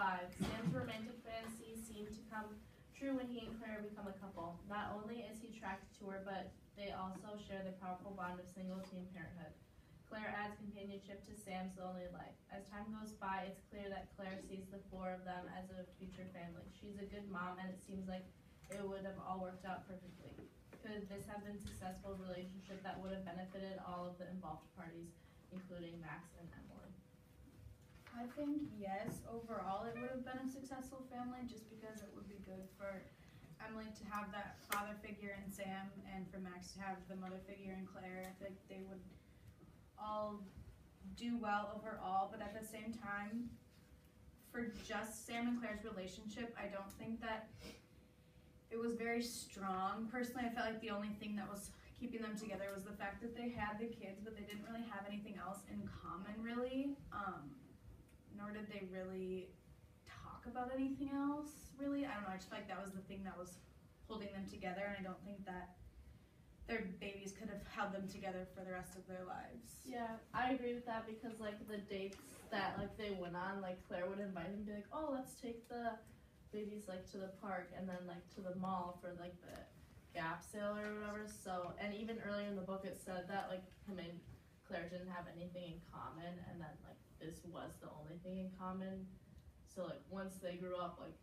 5. Sam's romantic fantasies seem to come true when he and Claire become a couple. Not only is he attracted to her, but they also share the powerful bond of single teen parenthood. Claire adds companionship to Sam's lonely life. As time goes by, it's clear that Claire sees the four of them as a future family. She's a good mom, and it seems like it would have all worked out perfectly. Could this have been a successful relationship that would have benefited all of the involved parties, including Max and Emily? I think yes, overall it would have been a successful family just because it would be good for Emily to have that father figure in Sam and for Max to have the mother figure in Claire. I feel like they would all do well overall, but at the same time, for just Sam and Claire's relationship, I don't think that it was very strong. Personally, I felt like the only thing that was keeping them together was the fact that they had the kids, but they didn't really have anything else in common, really. Nor did they really talk about anything else, really. I don't know, I just feel like that was the thing that was holding them together, and I don't think that their babies could have held them together for the rest of their lives. Yeah, I agree with that because, like, the dates that, like, they went on, like, Claire would invite them and be like, oh, let's take the babies, like, to the park and then, like, to the mall for, like, the Gap sale or whatever. So, and even earlier in the book it said that, like, him and Claire didn't have anything in common, and then, like, this was the only thing in common. So, like, once they grew up, like,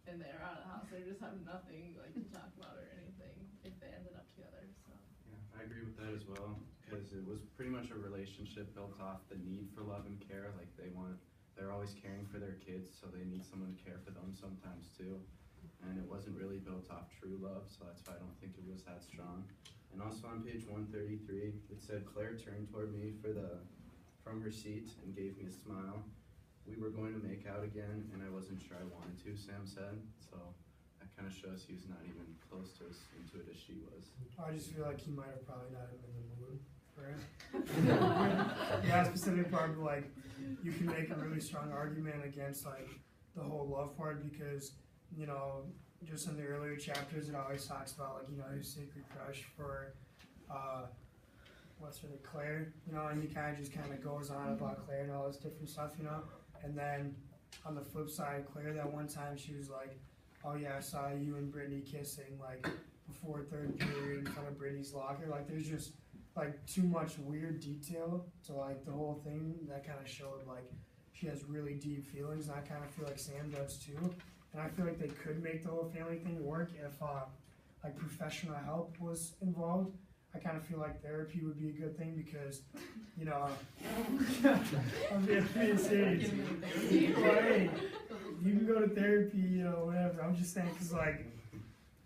and they're out of the house, they just have nothing, like, to talk about or anything if they ended up together, so. Yeah, I agree with that as well, because it was pretty much a relationship built off the need for love and care. Like, they're always caring for their kids, so they need someone to care for them sometimes too. And it wasn't really built off true love, so that's why I don't think it was that strong. And also on page 133, it said, Claire turned toward me from her seat and gave me a smile. We were going to make out again, and I wasn't sure I wanted to, Sam said. So that kind of shows he was not even close to as into it as she was. I just feel like he might have probably not been in the mood for it. Yeah, specific part, but like, you can make a really strong argument against like the whole love part because, you know, just in the earlier chapters, it always talks about like, you know, his secret crush for, what's her name, Claire, you know, and he kind of goes on about Claire and all this different stuff, you know. And then on the flip side, Claire, that one time she was like, oh yeah, I saw you and Brittany kissing like before third period in front of Brittany's locker. Like there's just like too much weird detail to like the whole thing that kind of showed like she has really deep feelings, and I kind of feel like Sam does too. And I feel like they could make the whole family thing work if like professional help was involved. I kind of feel like therapy would be a good thing because, you know, I'm being serious. Well, hey, you can go to therapy, you know, whatever. I'm just saying because, like,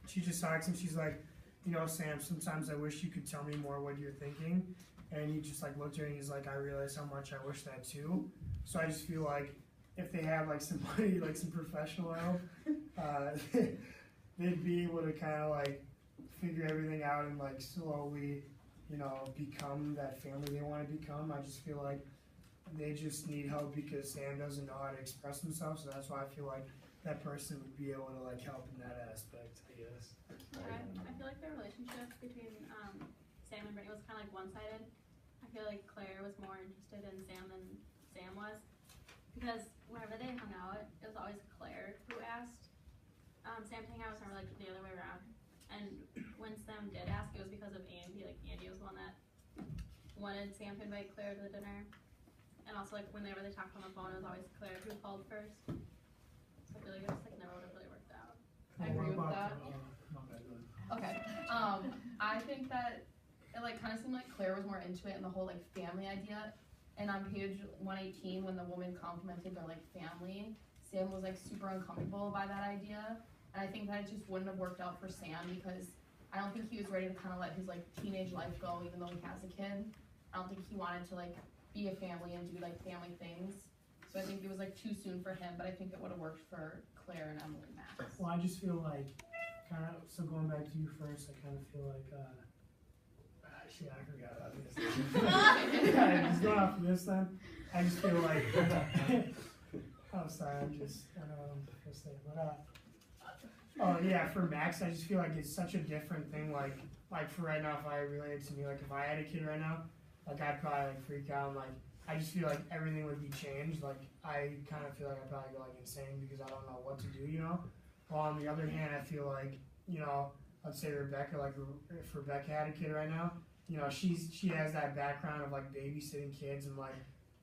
she just talks and she's like, you know, Sam, sometimes I wish you could tell me more what you're thinking. And he just, like, looked at her and he's like, I realize how much I wish that too. So I just feel like if they have, like, somebody, like, some professional help, they'd be able to kind of, like, figure everything out and like slowly, you know, become that family they want to become. I just feel like they just need help because Sam doesn't know how to express himself, so that's why I feel like that person would be able to like help in that aspect, I guess. I feel like the relationship between Sam and Brittany was kind of like one-sided. I feel like Claire was more interested in Sam than Sam was, because whenever they hung out, it was always Claire who asked Sam to hang out with her, like the other way around. And when Sam did ask, it was because of Andy. Like, Andy was the one that wanted Sam to invite Claire to the dinner. And also, like, whenever they talked on the phone, it was always Claire who called first. So I feel like it just, like, never would have really worked out. I agree with that. Okay. I think that it, like, kind of seemed like Claire was more into it and the whole, like, family idea. And on page 118, when the woman complimented their, like, family, Sam was, like, super uncomfortable by that idea. And I think that it just wouldn't have worked out for Sam because I don't think he was ready to kind of let his like teenage life go, even though he has a kid. I don't think he wanted to like be a family and do like family things. So I think it was like too soon for him, but I think it would have worked for Claire and Emily and Max. Well, I just feel like kind of, so going back to you first, I kind of feel like, shit, I forgot about this. Yeah, just going off of this then, I just feel like, I'm sorry, I don't know what I'm supposed to say, but oh yeah, for Max, I just feel like it's such a different thing. Like for right now, if I related to me, like if I had a kid right now, like I'd probably like freak out. And, like I just feel like everything would be changed. Like I kind of feel like I probably go like insane because I don't know what to do, you know. While on the other hand, I feel like, you know, let's say Rebecca, like if Rebecca had a kid right now, you know, she has that background of like babysitting kids and like,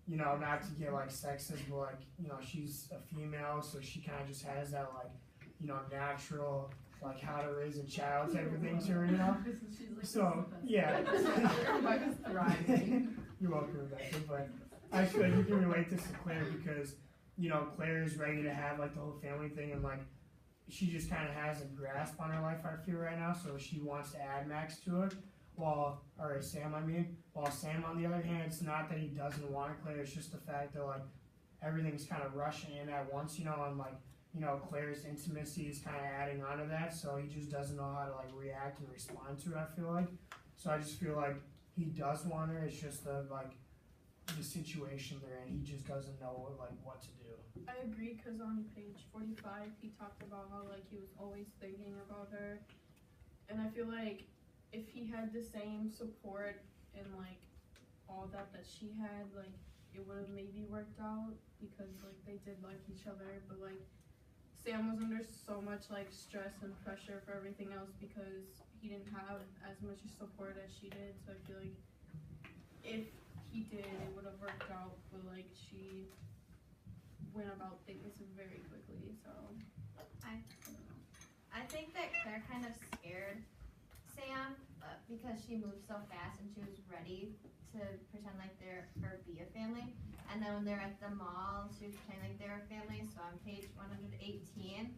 you know, not to get like sexist, but like, you know, she's a female, so she kind of just has that like, you know, natural like how to raise a child type of thing to her, you know. So yeah. Rebecca's thriving. You're welcome, Rebecca. But I feel like you can relate this to Claire because, you know, Claire is ready to have like the whole family thing and like she just kind of has a grasp on her life, I feel right now, so she wants to add Max to it. While Sam, while Sam on the other hand, it's not that he doesn't want Claire, it's just the fact that like everything's kind of rushing in at once, you know, and like, you know, Claire's intimacy is kind of adding on to that, so he just doesn't know how to like react and respond to it, I feel like. So I just feel like he does want her, it's just the situation they're in, he just doesn't know like what to do. I agree, because on page 45 he talked about how like he was always thinking about her, and I feel like if he had the same support and like all that she had, like it would have maybe worked out because like they did like each other, but like Sam was under so much like stress and pressure for everything else because he didn't have as much support as she did, so I feel like if he did it would have worked out, but like she went about things very quickly, so I think that Claire kind of scared Sam because she moved so fast and she was ready to pretend like they're her be a family. And then when they're at the mall, she was pretending like they're a family. So on page 118,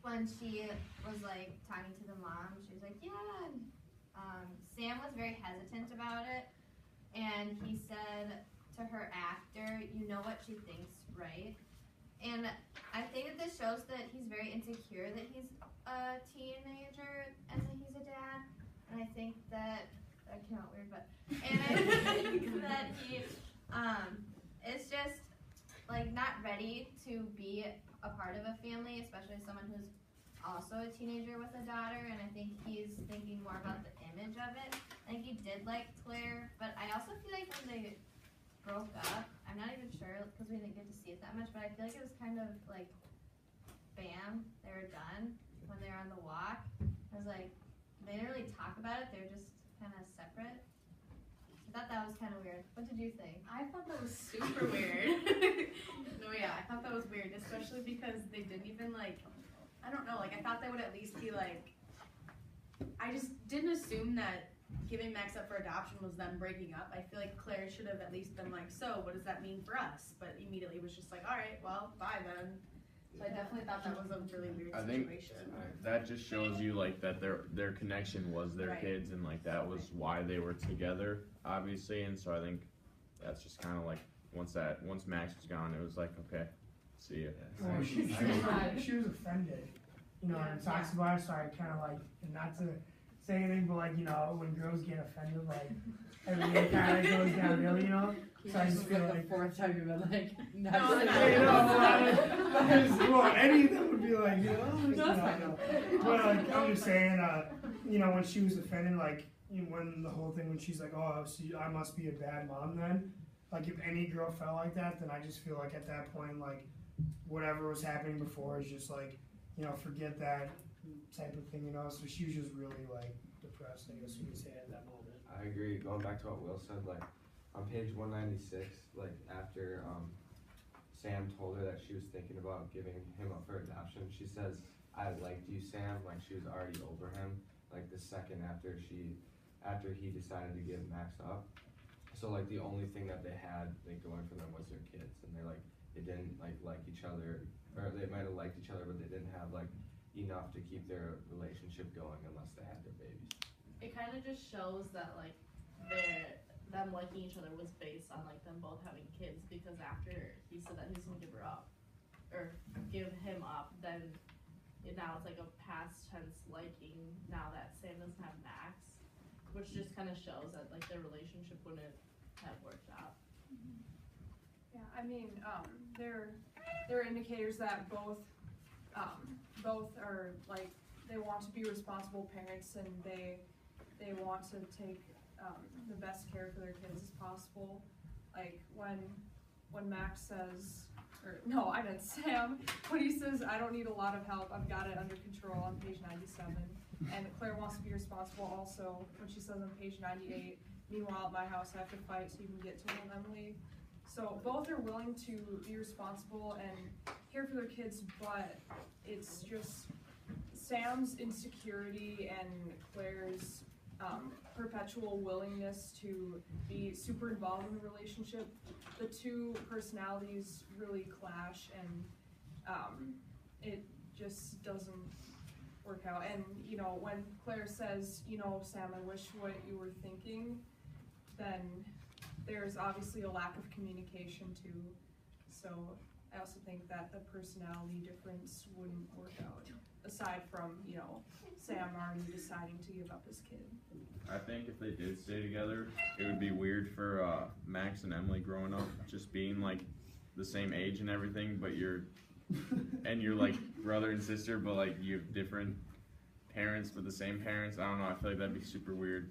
when she was like talking to the mom, she was like, yeah. Sam was very hesitant about it. And he said to her after, you know what she thinks, right? And I think that this shows that he's very insecure that he's a teenager and that he's a dad. And I think that came out weird, but and I think that he is just like not ready to be a part of a family, especially someone who's also a teenager with a daughter. And I think he's thinking more about the image of it. I think he did like Claire, but I also feel like when they broke up, I'm not even sure because we didn't get to see it that much, but I feel like it was kind of like bam, they were done when they were on the walk. I was like, they didn't really talk about it, they were just kind of separate. I thought that was kind of weird. What did you think? I thought that was super weird. No, yeah, I thought that was weird, especially because they didn't even like, I don't know, like I thought they would at least be like, I just didn't assume that giving Max up for adoption was them breaking up. I feel like Claire should have at least been like, so what does that mean for us? But immediately was just like, all right, well, bye then. So I definitely thought that was a really weird situation. That just shows you like that their connection was their Right. kids, and like that was why they were together, obviously. And so I think that's just kind of like once Max was gone, it was like, okay, see ya. Well, she was offended, you know, and talks about it, so I kind of like, not to say anything, but like, you know, when girls get offended, like, everything kind of goes downhill, you know? So I just feel like, the fourth time you've been like, No, well, any of them would be like, you know, but like, I'm just saying, you know, when she was offended, like, when the whole thing, when she's like, oh, so I must be a bad mom then, like, if any girl felt like that, then I just feel like at that point, like, whatever was happening before is just like, you know, forget that type of thing, you know. So she was just really like depressed, I guess you could say, at that moment. I agree. Going back to what Will said, like on page 196, like after Sam told her that she was thinking about giving him up for adoption, she says, "I liked you, Sam." Like she was already over him. Like the second after he decided to give Max up. So like the only thing that they had like going for them was their kids, and they didn't like each other, or they might have liked each other, but they didn't have like enough to keep their relationship going unless they had their babies. It kind of just shows that like them liking each other was based on like them both having kids, because after he said that he was gonna give her up or give him up, then now it's like a past tense liking now that Sam doesn't have Max, which just kind of shows that like their relationship wouldn't have worked out. Yeah, I mean, there are indicators that both are like, they want to be responsible parents, and they want to take the best care for their kids as possible. Like when when Max says, or no, I meant Sam, when he says, I don't need a lot of help, I've got it under control on page 97. And Claire wants to be responsible also when she says on page 98, meanwhile at my house I have to fight so you can get to him, Emily. So both are willing to be responsible and care for their kids, but it's just Sam's insecurity and Claire's perpetual willingness to be super involved in the relationship. The two personalities really clash, and it just doesn't work out. And you know, when Claire says, you know, Sam, I wish what you were thinking, then there's obviously a lack of communication too. So I also think that the personality difference wouldn't work out, aside from, you know, Sam already deciding to give up his kid. I think if they did stay together, it would be weird for Max and Emily growing up, just being like the same age and everything, but you're like brother and sister, but like you have different parents but the same parents. I don't know, I feel like that'd be super weird.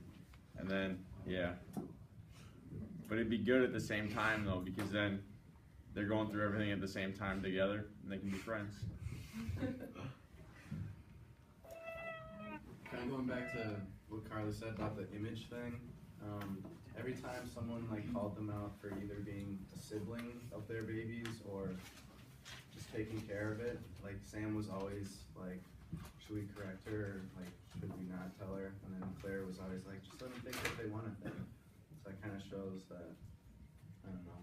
And then, yeah. But it'd be good at the same time though, because then they're going through everything at the same time together and they can be friends. Kind of going back to what Carla said about the image thing, every time someone like called them out for either being a sibling of their babies or just taking care of it, like Sam was always like, should we correct her, or like should we not tell her? And then Claire was always like, just let them think what they want to think. So that kind of shows that, I don't know,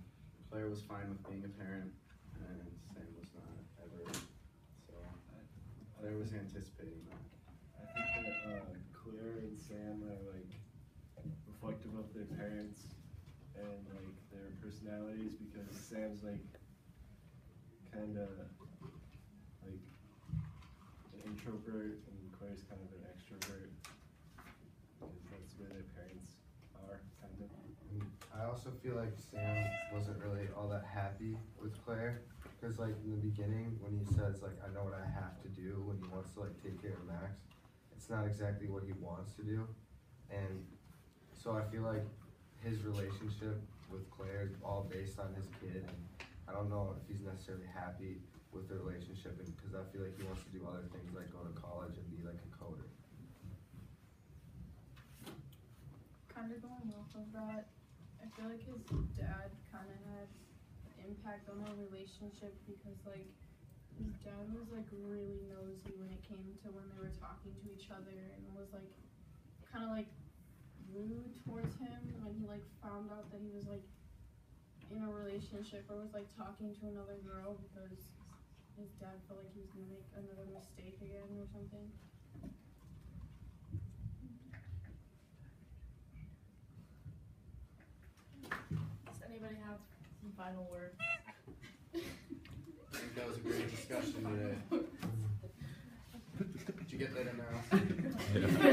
Claire was fine with being a parent and Sam was not ever, so Claire was anticipating that. I think that Claire and Sam are like reflective of their parents and like their personalities, because Sam's like kind of like an introvert and Claire's kind of an extrovert, because that's where their parents are, kind of. I also feel like Sam wasn't really all that happy with Claire, because like in the beginning when he says like, I know what I have to do, when he wants to like take care of Max, it's not exactly what he wants to do. And so I feel like his relationship with Claire is all based on his kid, and I don't know if he's necessarily happy with the relationship, because I feel like he wants to do other things like go to college and be like a coder. Kind of going off of that, I feel like his dad kind of had an impact on their relationship, because like his dad was like really nosy when it came to when they were talking to each other, and was like kind of like rude towards him when he like found out that he was like in a relationship or was like talking to another girl, because his dad felt like he was gonna make another mistake again or something. Does anybody have some final words? I think that was a great discussion today. Did you get that in there? Yeah.